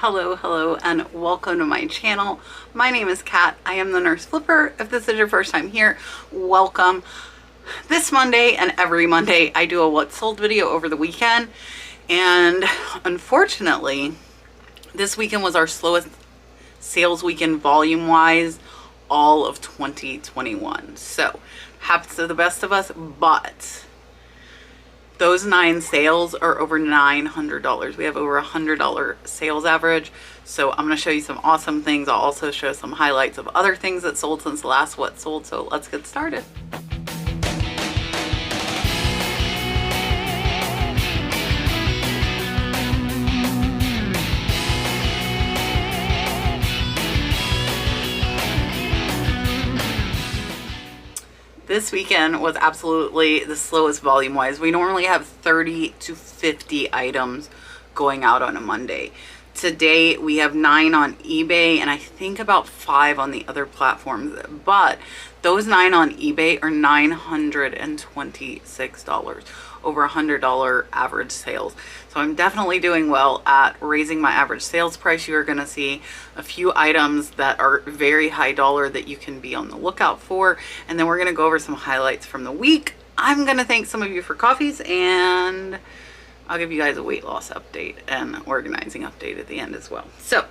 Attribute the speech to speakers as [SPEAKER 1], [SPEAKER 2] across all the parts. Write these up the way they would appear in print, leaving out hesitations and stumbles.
[SPEAKER 1] Hello, and welcome to my channel. My name is Kat. I am the Nurse Flipper. If this is your first time here, welcome. This Monday and every Monday, I do a what sold video over the weekend. And unfortunately, this weekend was our slowest sales weekend volume-wise all of 2021. So, happens to the best of us, but those 9 sales are over $900. We have over $100 sales average. So I'm going to show you some awesome things. I'll also show some highlights of other things that sold since the last what sold. So let's get started. This weekend was absolutely the slowest volume-wise. We normally have 30 to 50 items going out on a Monday. Today we have 9 on eBay and I think about 5 on the other platforms. But those 9 on eBay are $926, over $100 average sales. So I'm definitely doing well at raising my average sales price. You are going to see a few items that are very high dollar that you can be on the lookout for. And then we're going to go over some highlights from the week. I'm going to thank some of you for coffees, and I'll give you guys a weight loss update and organizing update at the end as well. So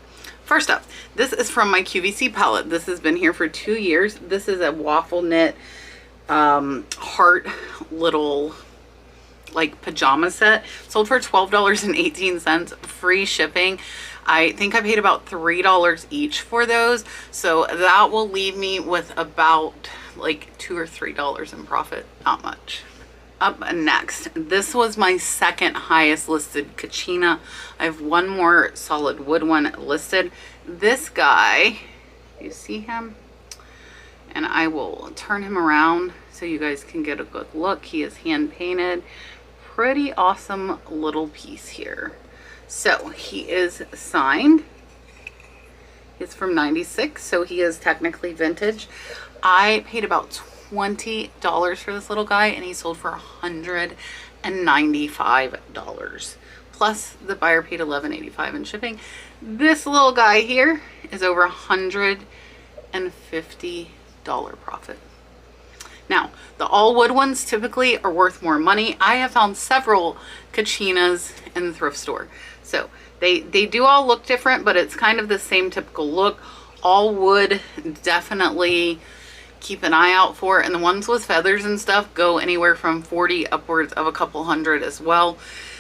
[SPEAKER 1] first up, this is from my QVC palette. This has been here for 2 years. This is a waffle knit heart little like pajama set. Sold for $12.18, free shipping. I think I paid about $3 each for those. So that will leave me with about like $2 or $3 in profit, not much. Up next, this was my second highest listed Kachina. I have one more solid wood one listed. This guy, you see him? And I will turn him around so you guys can get a good look. He is hand painted. Pretty awesome little piece here. So he is signed. He's from '96, so he is technically vintage. I paid about $20 for this little guy and he sold for $195. Plus the buyer paid $11.85 in shipping. This little guy here is over $150 profit. Now, the all wood ones typically are worth more money. I have found several Kachinas in the thrift store. So they do all look different, but it's kind of the same typical look. All wood, definitely keep an eye out for. And the ones with feathers and stuff go anywhere from 40 upwards of a couple hundred as well.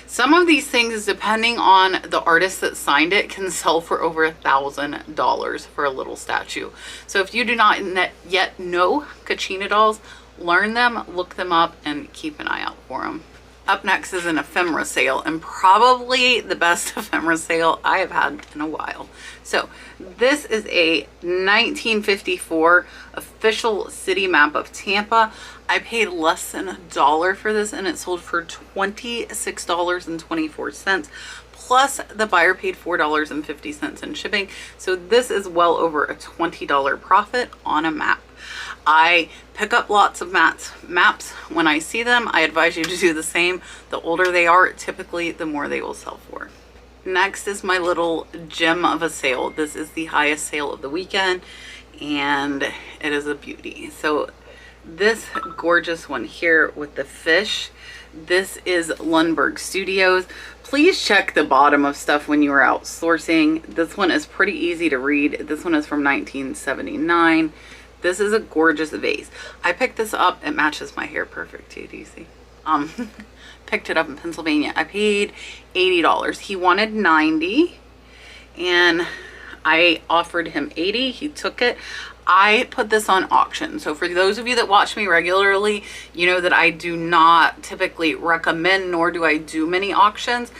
[SPEAKER 1] Some of these things, depending on the artist that signed it, can sell for over $1,000 for a little statue. So if you do not yet know Kachina dolls, learn them, look them up, and keep an eye out for them. Up next is an ephemera sale, and probably the best ephemera sale I have had in a while. So this is a 1954 official city map of Tampa. I paid less than $1 for this and it sold for $26.24. Plus the buyer paid $4.50 in shipping. So this is well over a $20 profit on a map. I pick up lots of maps when I see them. I advise you to do the same. The older they are, typically the more they will sell for. Next is my little gem of a sale. This is the highest sale of the weekend and it is a beauty. So this gorgeous one here with the fish, this is Lundberg Studios. Please check the bottom of stuff when you are out sourcing. This one is pretty easy to read. This one is from 1979. This is a gorgeous vase. I picked this up. It matches my hair perfect too. Do you see? Picked it up in Pennsylvania. I paid $80. He wanted $90 and I offered him $80. He took it. I put this on auction. So for those of you that watch me regularly, you know that I do not typically recommend, nor do I do many auctions,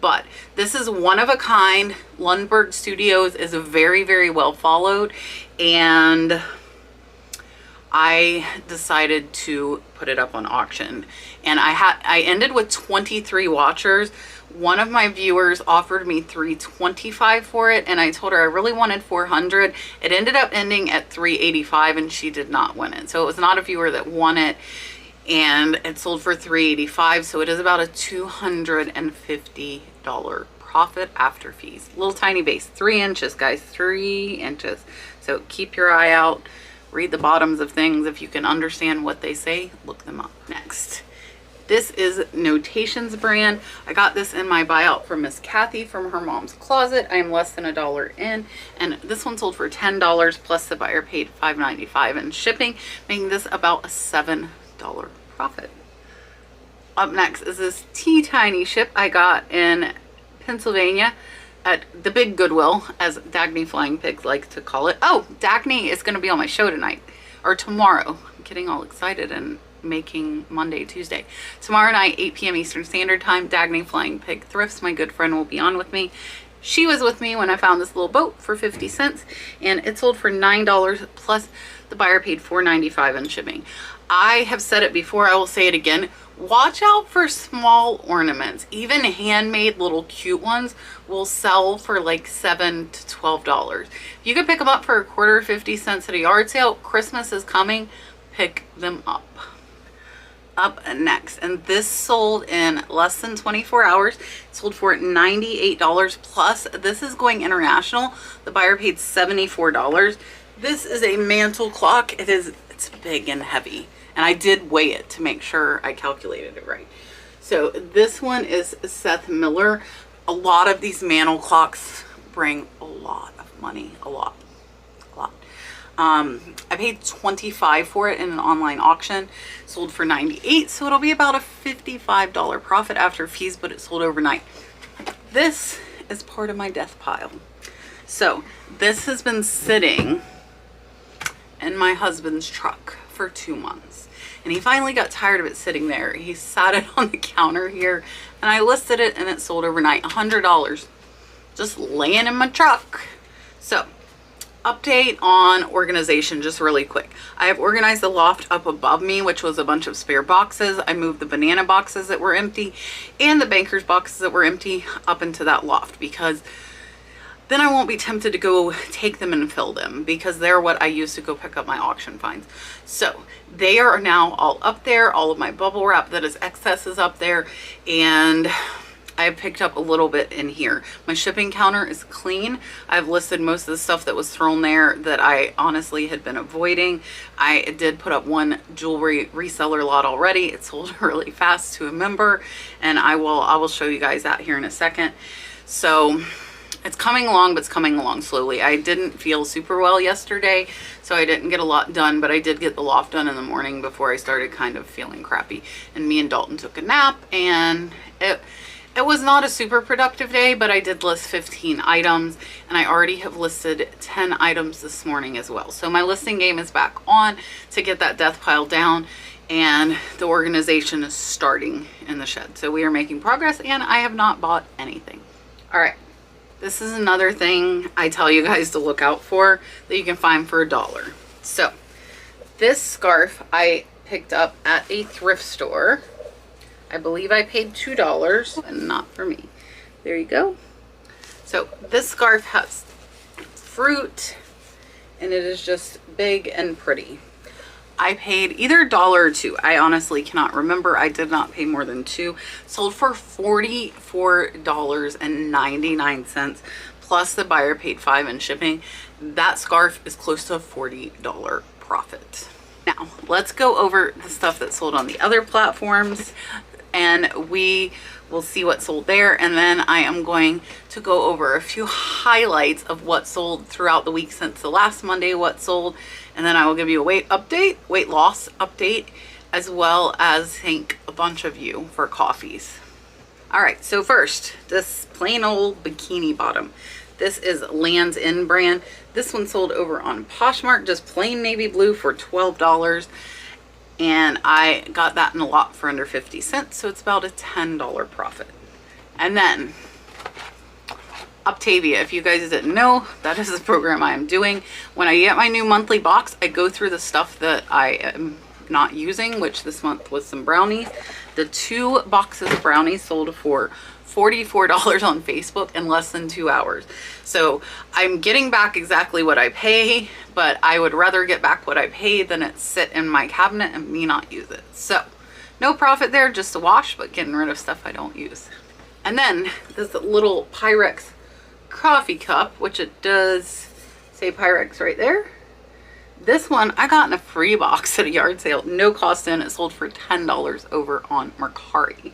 [SPEAKER 1] but this is one of a kind. Lundberg Studios is very, very well followed, and I decided to put it up on auction. And I ended with 23 watchers. One of my viewers offered me $325 for it, and I told her I really wanted $400. It ended up ending at $385 and she did not win it. So it was not a viewer that won it, and it sold for $385. So it is about a $250 profit after fees. Little tiny base, 3 inches, guys, 3 inches. So keep your eye out, read the bottoms of things. If you can understand what they say, look them up. Next, this is Notations brand. I got this in my buyout from Miss Kathy from her mom's closet. I am less than $1 in, and this one sold for $10 plus the buyer paid $5.95 in shipping, making this about a $7 profit. Up next is this tea tiny ship I got in Pennsylvania at the big Goodwill, as Dagny Flying Pigs like to call it. Oh, Dagny is going to be on my show tonight, or tomorrow. I'm getting all excited and making Monday, Tuesday. Tomorrow night, 8 p.m. Eastern Standard Time, Dagny Flying Pig Thrifts, my good friend, will be on with me. She was with me when I found this little boat for 50 cents, and it sold for $9 plus the buyer paid $4.95 in shipping. I have said it before, I will say it again. Watch out for small ornaments. Even handmade little cute ones will sell for like $7 to $12. If you could pick them up for a quarter, 50 cents at a yard sale, Christmas is coming, pick them up. Up next, and this sold in less than 24 hours. It sold for $98 plus. This is going international. The buyer paid $74. This is a mantle clock. It's big and heavy, and I did weigh it to make sure I calculated it right. So this one is Seth Miller. A lot of these mantle clocks bring a lot of money, a lot. I paid $25 for it in an online auction, sold for $98, so it'll be about a $55 profit after fees, but it sold overnight. This is part of my death pile. So this has been sitting in my husband's truck for 2 months, and he finally got tired of it sitting there. He sat it on the counter here, and I listed it, and it sold overnight, $100, just laying in my truck. So update on organization, just really quick. I have organized the loft up above me, which was a bunch of spare boxes. I moved the banana boxes that were empty and the bankers boxes that were empty up into that loft, because then I won't be tempted to go take them and fill them, because they're what I use to go pick up my auction finds. So they are now all up there. All of my bubble wrap that is excess is up there, and I picked up a little bit in here. My shipping counter is clean. I've listed most of the stuff that was thrown there that I honestly had been avoiding. I did put up one jewelry reseller lot already. It sold really fast to a member, and I will show you guys that here in a second. So it's coming along, but it's coming along slowly. I didn't feel super well yesterday, so I didn't get a lot done, but I did get the loft done in the morning before I started kind of feeling crappy. And me and Dalton took a nap, and it was not a super productive day, but I did list 15 items, and I already have listed 10 items this morning as well. So my listing game is back on to get that death pile down, and the organization is starting in the shed. So we are making progress, and I have not bought anything. All right, this is another thing I tell you guys to look out for that you can find for $1. So this scarf I picked up at a thrift store. I believe I paid $2, and not for me. There you go. So this scarf has fruit, and it is just big and pretty. I paid either $1 or $2. I honestly cannot remember. I did not pay more than $2. Sold for $44.99 plus the buyer paid $5 in shipping. That scarf is close to a $40 profit. Now let's go over the stuff that sold on the other platforms, and we will see what sold there, and then I am going to go over a few highlights of what sold throughout the week since the last Monday, what sold, and then I will give you a weight loss update, as well as thank a bunch of you for coffees. All right, so first, this plain old bikini bottom. This is Land's End brand. This one sold over on Poshmark, just plain navy blue for $12. And I got that in a lot for under 50 cents, so it's about a $10 profit. And then Uptavia, if you guys didn't know, that is the program I am doing. When I get my new monthly box, I go through the stuff that I am not using, which this month was some brownies. The 2 boxes of brownies sold for $44 on Facebook in less than 2 hours. So I'm getting back exactly what I pay, but I would rather get back what I paid than it sit in my cabinet and me not use it. So no profit there, just a wash, but getting rid of stuff I don't use. And then this little Pyrex coffee cup, which it does say Pyrex right there. This one I got in a free box at a yard sale, no cost in. It sold for $10 over on Mercari.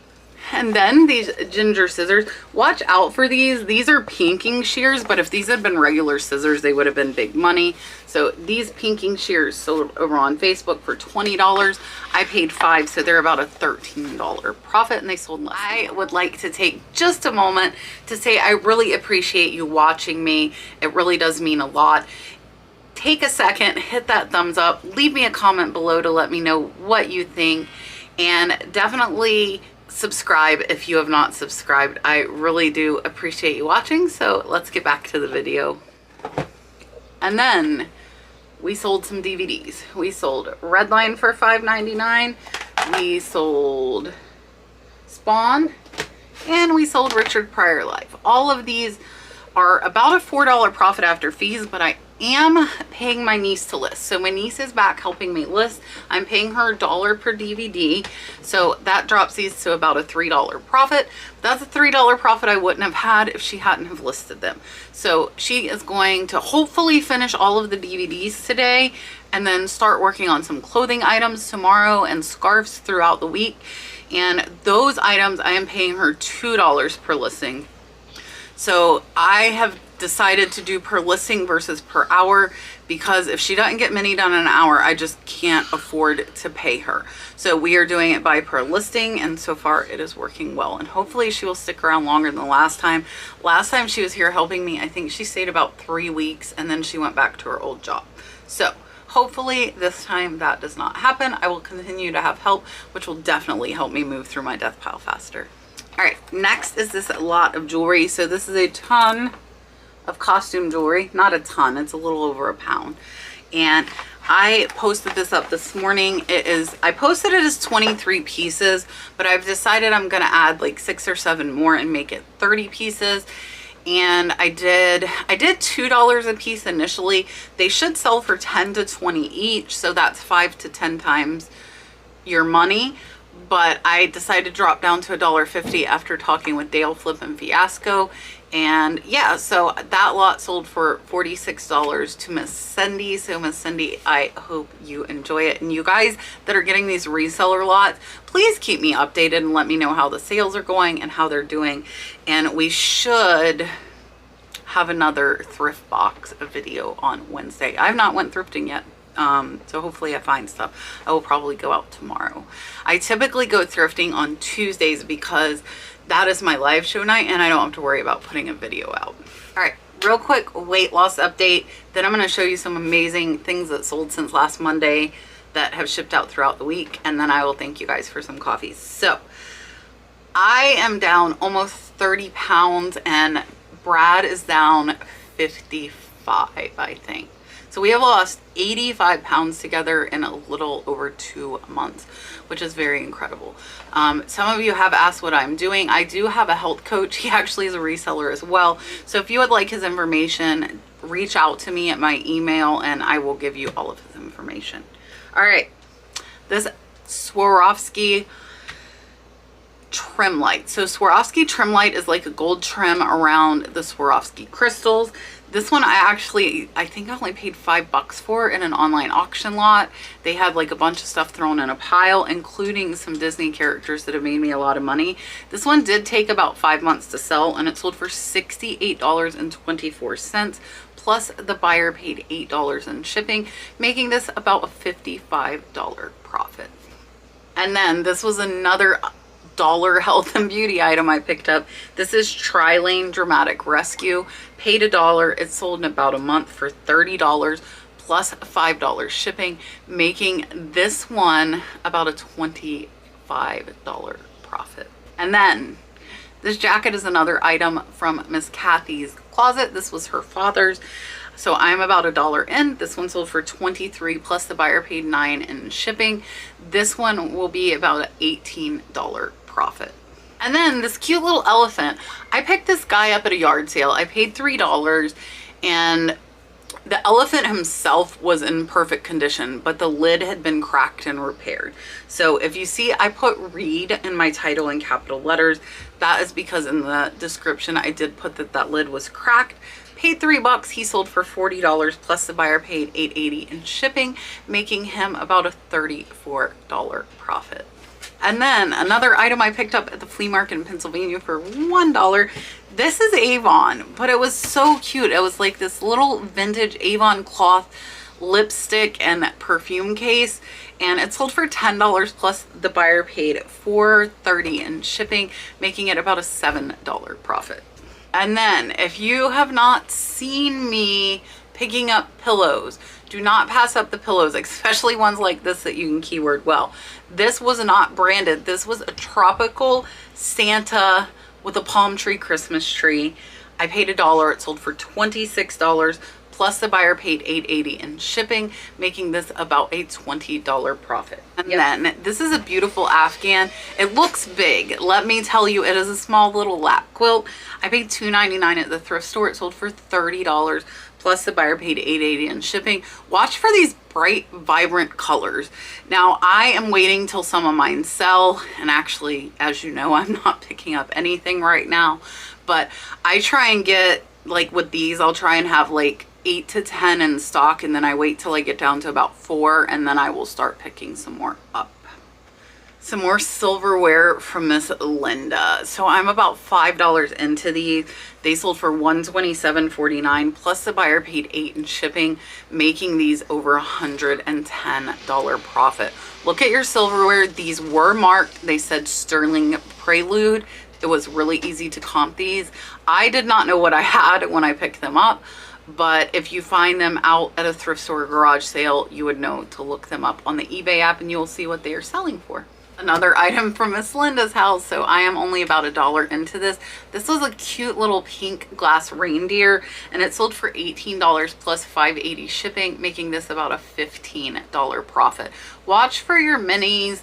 [SPEAKER 1] And then these ginger scissors, watch out for these. These are pinking shears, but if these had been regular scissors, they would have been big money. So these pinking shears sold over on Facebook for $20. I paid $5, so they're about a $13 profit, and they sold less. I would like to take just a moment to say I really appreciate you watching me. It really does mean a lot. Take a second, hit that thumbs up, leave me a comment below to let me know what you think, and definitely subscribe if you have not subscribed. I really do appreciate you watching, so let's get back to the video. And then we sold some DVDs. We sold Redline for $5.99, we sold Spawn, and we sold Richard Pryor Live. All of these are about a $4 profit after fees, but I am paying my niece to list. So my niece is back helping me list. I'm paying her $1 per DVD. So that drops these to about a $3 profit. That's a $3 profit I wouldn't have had if she hadn't have listed them. So she is going to hopefully finish all of the DVDs today and then start working on some clothing items tomorrow and scarves throughout the week. And those items I am paying her $2 per listing. So I have decided to do per listing versus per hour, because if she doesn't get many done in an hour, I just can't afford to pay her. So we are doing it by per listing, and so far it is working well, and hopefully she will stick around longer than the last time. Last time she was here helping me, I think she stayed about 3 weeks, and then she went back to her old job. So hopefully this time that does not happen. I will continue to have help, which will definitely help me move through my death pile faster. All right, next is this lot of jewelry. So this is a ton of costume jewelry. Not a ton, it's a little over a pound. And I posted this up this morning. I posted it as 23 pieces, but I've decided I'm gonna add like 6 or 7 more and make it 30 pieces. And I did $2 a piece initially. They should sell for 10 to 20 each, so that's 5 to 10 times your money. But I decided to drop down to $1.50 after talking with Dale, Flip, and Fiasco. And yeah, so that lot sold for $46 to Miss Cindy. So Miss Cindy, I hope you enjoy it. And you guys that are getting these reseller lots, please keep me updated and let me know how the sales are going and how they're doing. And we should have another thrift box video on Wednesday. I've not went thrifting yet. So hopefully I find stuff. I will probably go out tomorrow. I typically go thrifting on Tuesdays because that is my live show night and I don't have to worry about putting a video out. All right, real quick weight loss update. Then I'm going to show you some amazing things that sold since last Monday that have shipped out throughout the week. And then I will thank you guys for some coffees. So I am down almost 30 pounds and Brad is down 55, I think. So we have lost 85 pounds together in a little over 2 months, which is very incredible. Some of you have asked what I'm doing. I do have a health coach. He actually is a reseller as well. So if you would like his information, reach out to me at my email and I will give you all of his information. All right, this Swarovski trim light. So Swarovski trim light is like a gold trim around the Swarovski crystals. This one I think I only paid $5 for in an online auction lot. They had like a bunch of stuff thrown in a pile, including some Disney characters that have made me a lot of money. This one did take about 5 months to sell and it sold for $68.24. Plus the buyer paid $8 in shipping, making this about a $55 profit. And then this was another dollar health and beauty item I picked up. This is Tri-Lane Dramatic Rescue. Paid $1. It sold in about a month for $30 plus $5 shipping, making this one about a $25 profit. And then this jacket is another item from Miss Kathy's closet. This was her father's. So I'm about $1 in. This one sold for $23 plus the buyer paid $9 in shipping. This one will be about an $18 profit. And then this cute little elephant. I picked this guy up at a yard sale. I paid $3 and The elephant himself was in perfect condition, but the lid had been cracked and repaired. So if you see I put read in my title in capital letters, that is because in the description I did put that that lid was cracked. Paid $3. He sold for $40 plus the buyer paid $8.80 in shipping, making him about a $34 profit. And then another item I picked up at the flea market in Pennsylvania for $1. This is Avon, but it was so cute. It was like this little vintage Avon cloth lipstick and perfume case, and it sold for $10 plus the buyer paid $4.30 in shipping, making it about a $7 profit. And then if you have not seen me picking up pillows, do not pass up the pillows, especially ones like this that you can keyword well. This was not branded. This was a tropical Santa with a palm tree Christmas tree. I paid $1. It sold for $26 plus the buyer paid $8.80 in shipping, making this about a $20 profit. And then this is a beautiful Afghan. It looks big. Let me tell you, it is a small little lap quilt. I paid $2.99 at the thrift store. It sold for $30 plus the buyer paid $8.80 in shipping. Watch for these bright, vibrant colors. Now, I am waiting till some of mine sell, and actually, as you know, I'm not picking up anything right now, but I try and get, like with these, I'll try and have like 8 to 10 in stock, and then I wait till I get down to about 4, and then I will start picking some more up. Some more silverware from Miss Linda. So I'm about $5 into these. They sold for $127.49 plus the buyer paid $8 in shipping, making these over $110 profit. Look at your silverware. These were marked. They said sterling Prelude. It was really easy to comp these. I did not know what I had when I picked them up, but if you find them out at a thrift store garage sale, you would know to look them up on the eBay app and you'll see what they are selling for. Another item from Miss Linda's house. So I am only about $1 into this. This was a cute little pink glass reindeer, and it sold for $18 plus $5.80 shipping, making this about a $15 profit. Watch for your minis,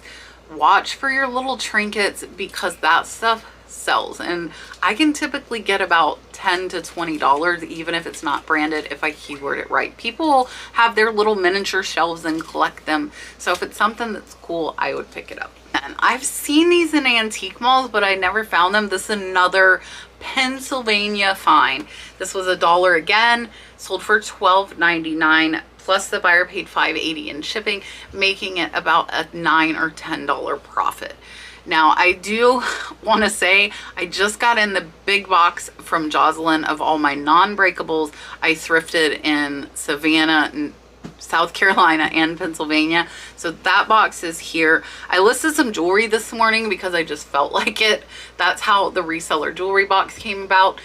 [SPEAKER 1] watch for your little trinkets, because that stuff sells, and I can typically get about $10 to $20 even if it's not branded, if I keyword it right. People have their little miniature shelves and collect them, so if it's something that's cool, I would pick it up. And I've seen these in antique malls, but I never found them. This is another Pennsylvania find. This was $1 again, sold for $12.99 plus the buyer paid $5.80 in shipping, making it about a $9 or $10 profit. Now, I do want to say I just got in the big box from Jocelyn of all my non-breakables I thrifted in Savannah, South Carolina, and Pennsylvania. So that box is here. I listed some jewelry this morning because I just felt like it. That's how the reseller jewelry box came about.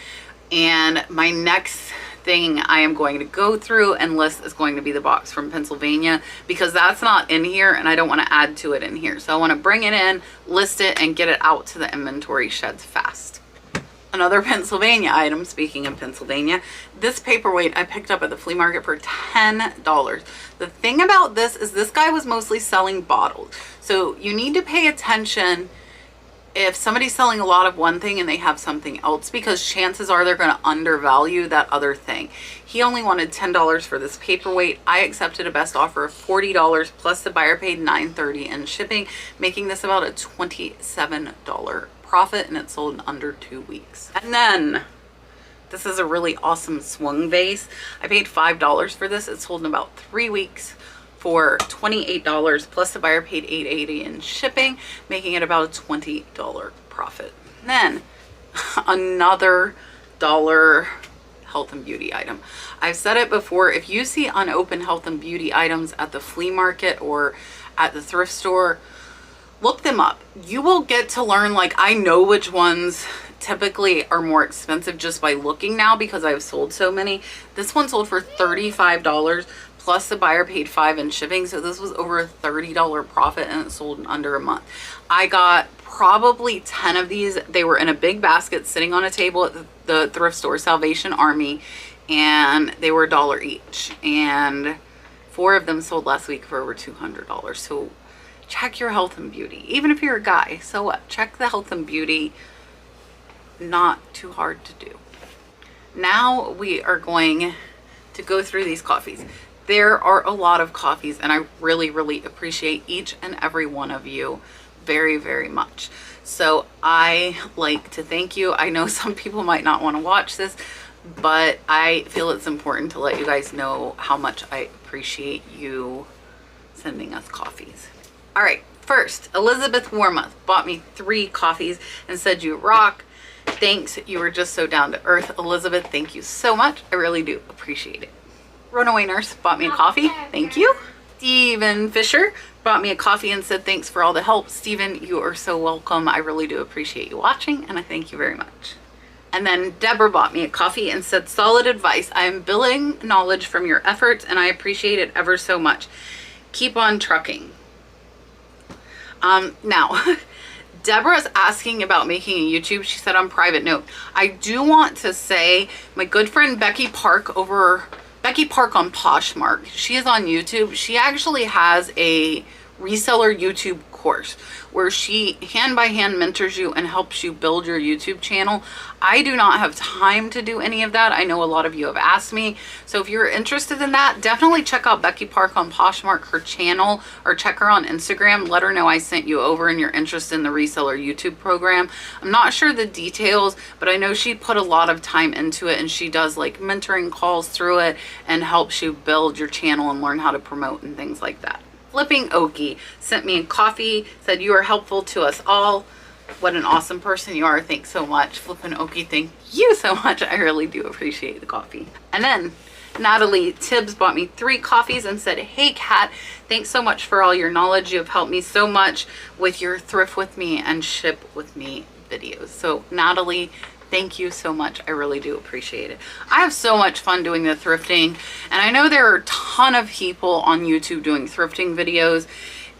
[SPEAKER 1] And my next thing I am going to go through and list is going to be the box from Pennsylvania, because that's not in here and I don't want to add to it in here. So I want to bring it in, list it, and get it out to the inventory sheds fast. Another Pennsylvania item, speaking of Pennsylvania, this paperweight I picked up at the flea market for $10. The thing about this is this guy was mostly selling bottles. So you need to pay attention if somebody's selling a lot of one thing and they have something else, because chances are they're going to undervalue that other thing. He only wanted $10 for this paperweight. I accepted a best offer of $40 plus the buyer paid $9.30 in shipping, making this about a $27 profit, and it sold in under 2 weeks. And then this is a really awesome Swung vase. I paid $5 for this. It sold in about 3 weeks for $28 plus the buyer paid $8.80 in shipping, making it about a $20 profit. And then another dollar health and beauty item. I've said it before, if you see unopened health and beauty items at the flea market or at the thrift store, look them up. You will get to learn, like, I know which ones typically are more expensive just by looking now because I've sold so many. This one sold for $35 plus the buyer paid $5 in shipping, so this was over a $30 profit, and it sold in under a month. I got probably 10 of these. They were in a big basket sitting on a table at the thrift store, Salvation Army, and they were $1 each, and 4 of them sold last week for over $200. So check your health and beauty. Even if you're a guy, so what? Check the health and beauty. Not too hard to do. Now we are going to go through these coffees. There are a lot of coffees, and I really, really appreciate each and every one of you very, very much. So I like to thank you. I know some people might not want to watch this, but I feel it's important to let you guys know how much I appreciate you sending us coffees. All right, first, Elizabeth Warmoth bought me 3 coffees and said, "You rock. Thanks. You were just so down to earth." Elizabeth, thank you so much. I really do appreciate it. Runaway Nurse bought me a coffee. Thank you. Steven Fisher bought me a coffee and said, "Thanks for all the help." Steven, you are so welcome. I really do appreciate you watching, and I thank you very much. And then Deborah bought me a coffee and said, "Solid advice. I am building knowledge from your efforts, and I appreciate it ever so much. Keep on trucking." Now, Deborah's asking about making a YouTube. She said on private note. I do want to say my good friend Becky Park on Poshmark, she is on YouTube. She actually has a reseller YouTube course where she hand by hand mentors you and helps you build your YouTube channel. I do not have time to do any of that. I know a lot of you have asked me. So if you're interested in that, definitely check out Becky Park on Poshmark, her channel, or check her on Instagram. Let her know I sent you over and you're interested in the reseller YouTube program. I'm not sure the details, but I know she put a lot of time into it, and she does like mentoring calls through it and helps you build your channel and learn how to promote and things like that. Flipping Okie sent me a coffee, said, "You are helpful to us all." What an awesome person you are. Thanks so much. Flipping Okie, thank you so much. I really do appreciate the coffee. And then Natalie Tibbs bought me 3 coffees and said, "Hey Kat, thanks so much for all your knowledge. You have helped me so much with your Thrift With Me and Ship With Me videos." So Natalie, thank you so much. I really do appreciate it. I have so much fun doing the thrifting, and I know there are a ton of people on YouTube doing thrifting videos,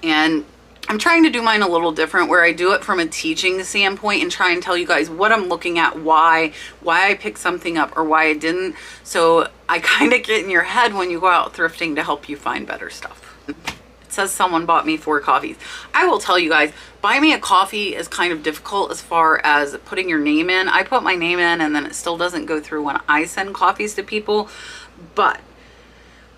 [SPEAKER 1] and I'm trying to do mine a little different, where I do it from a teaching standpoint and try and tell you guys what I'm looking at, why I picked something up or why I didn't. So I kind of get in your head when you go out thrifting to help you find better stuff. It says someone bought me 4 coffees. I will tell you guys, buy me a coffee is kind of difficult as far as putting your name in. I put my name in and then it still doesn't go through when I send coffees to people. But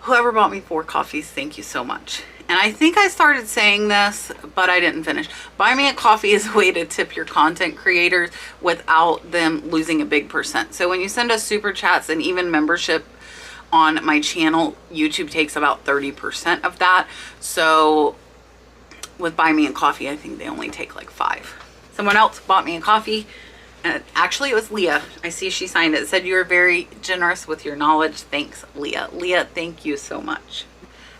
[SPEAKER 1] whoever bought me 4 coffees, thank you so much. And I think I started saying this, but I didn't finish. Buy me a coffee is a way to tip your content creators without them losing a big percent. So when you send us super chats and even membership on my channel, YouTube takes about 30% of that. So with buy me a coffee, I think they only take like 5. Someone else bought me a coffee, and actually it was Leah. I see she signed it. It said, "You are very generous with your knowledge." Thanks, Leah. Leah, thank you so much.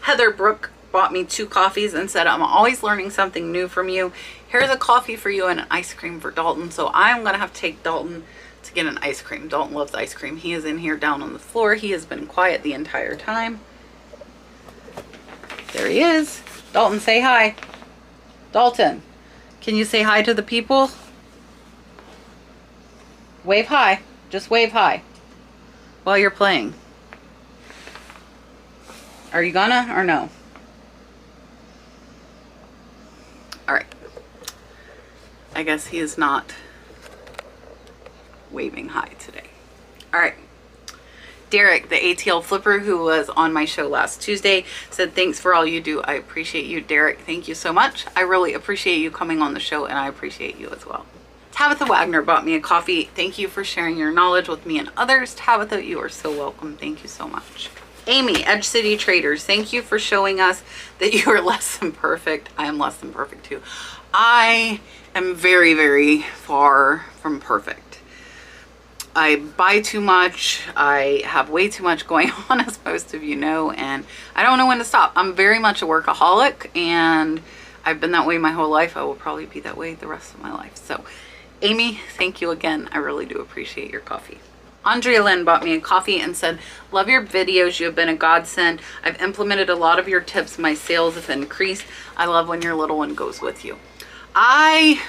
[SPEAKER 1] Heather Brooke bought me 2 coffees and said, "I'm always learning something new from you. Here's a coffee for you and an ice cream for Dalton." So I'm gonna have to take Dalton to get an ice cream. Dalton loves ice cream. He is in here down on the floor. He has been quiet the entire time. There he is. Dalton, say hi. Dalton, can you say hi to the people? Wave hi. Just wave hi while you're playing. Are you gonna or no? All right. I guess he is not waving hi today. All right. Derek, the ATL flipper who was on my show last Tuesday, said, "Thanks for all you do." I appreciate you, Derek. Thank you so much. I really appreciate you coming on the show, and I appreciate you as well. Tabitha Wagner bought me a coffee. Thank you for sharing your knowledge with me and others. Tabitha, you are so welcome. Thank you so much. Amy, Edge City Traders, thank you for showing us that you are less than perfect. I am less than perfect too. I am very, very far from perfect. I buy too much. I have way too much going on, as most of you know, and I don't know when to stop. I'm very much a workaholic, and I've been that way my whole life. I will probably be that way the rest of my life. So, Amy, thank you again. I really do appreciate your coffee. Andrea Lynn bought me a coffee and said, "Love your videos. You have been a godsend. I've implemented a lot of your tips. My sales have increased. I love when your little one goes with you." I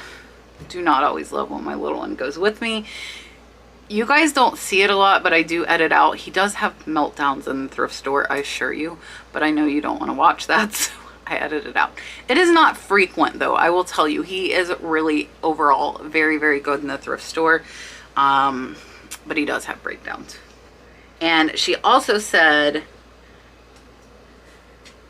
[SPEAKER 1] do not always love when my little one goes with me. You guys don't see it a lot, but I do edit out. He does have meltdowns in the thrift store, I assure you, but I know you don't want to watch that, so I edit it out. It is not frequent though, I will tell you. He is really overall very, very good in the thrift store, but he does have breakdowns. And she also said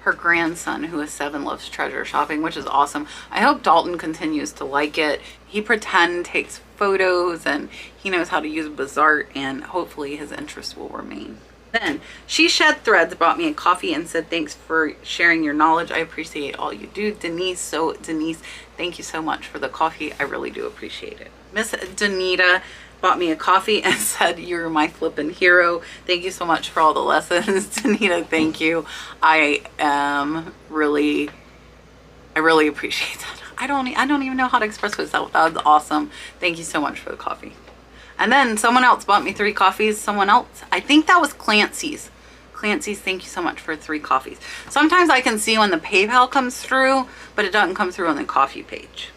[SPEAKER 1] her grandson, who is 7, loves treasure shopping, which is awesome. I hope Dalton continues to like it. He takes photos, and he knows how to use Bazaart, and hopefully his interest will remain. Then She Shed Threads brought me a coffee and said, thanks for sharing your knowledge. I appreciate all you do, Denise. So Denise, thank you so much for the coffee. I really do appreciate it. Miss Danita bought me a coffee and said, you're my flippin' hero. Thank you so much for all the lessons. Danita, thank you. I really appreciate that. I don't even know how to express myself. That was awesome. Thank you so much for the coffee. And then someone else bought me 3 coffees. Someone else, I think that was Clancy's. Clancy's, thank you so much for 3 coffees. Sometimes I can see when the PayPal comes through, but it doesn't come through on the coffee page.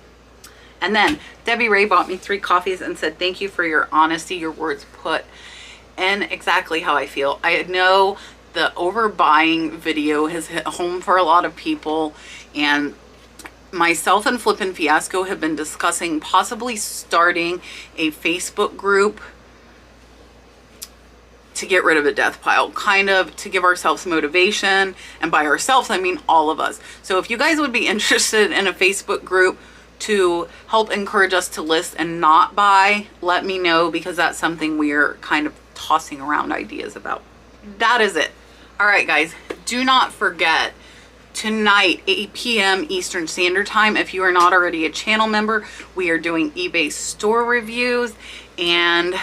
[SPEAKER 1] And then Debbie Ray bought me 3 coffees and said, thank you for your honesty. Your words put in exactly how I feel. I know the overbuying video has hit home for a lot of people, and myself and Flippin' Fiasco have been discussing possibly starting a Facebook group to get rid of a death pile, kind of to give ourselves motivation. And by ourselves, I mean all of us. So if you guys would be interested in a Facebook group to help encourage us to list and not buy, let me know, because that's something we're kind of tossing around ideas about. That is it. All right, guys, do not forget, tonight, 8 p.m. Eastern Standard Time, if you are not already a channel member, we are doing eBay store reviews. And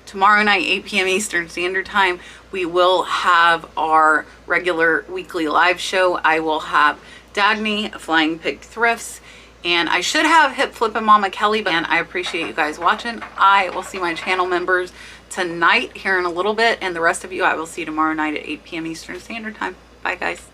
[SPEAKER 1] tomorrow night, 8 p.m. Eastern Standard Time, we will have our regular weekly live show. I will have Dagny, Flying Pig Thrifts, and I should have Hip Flippin' Mama Kelly. And I appreciate you guys watching. I will see my channel members tonight here in a little bit, and the rest of you I will see tomorrow night at 8 p.m. Eastern Standard Time. Bye, guys.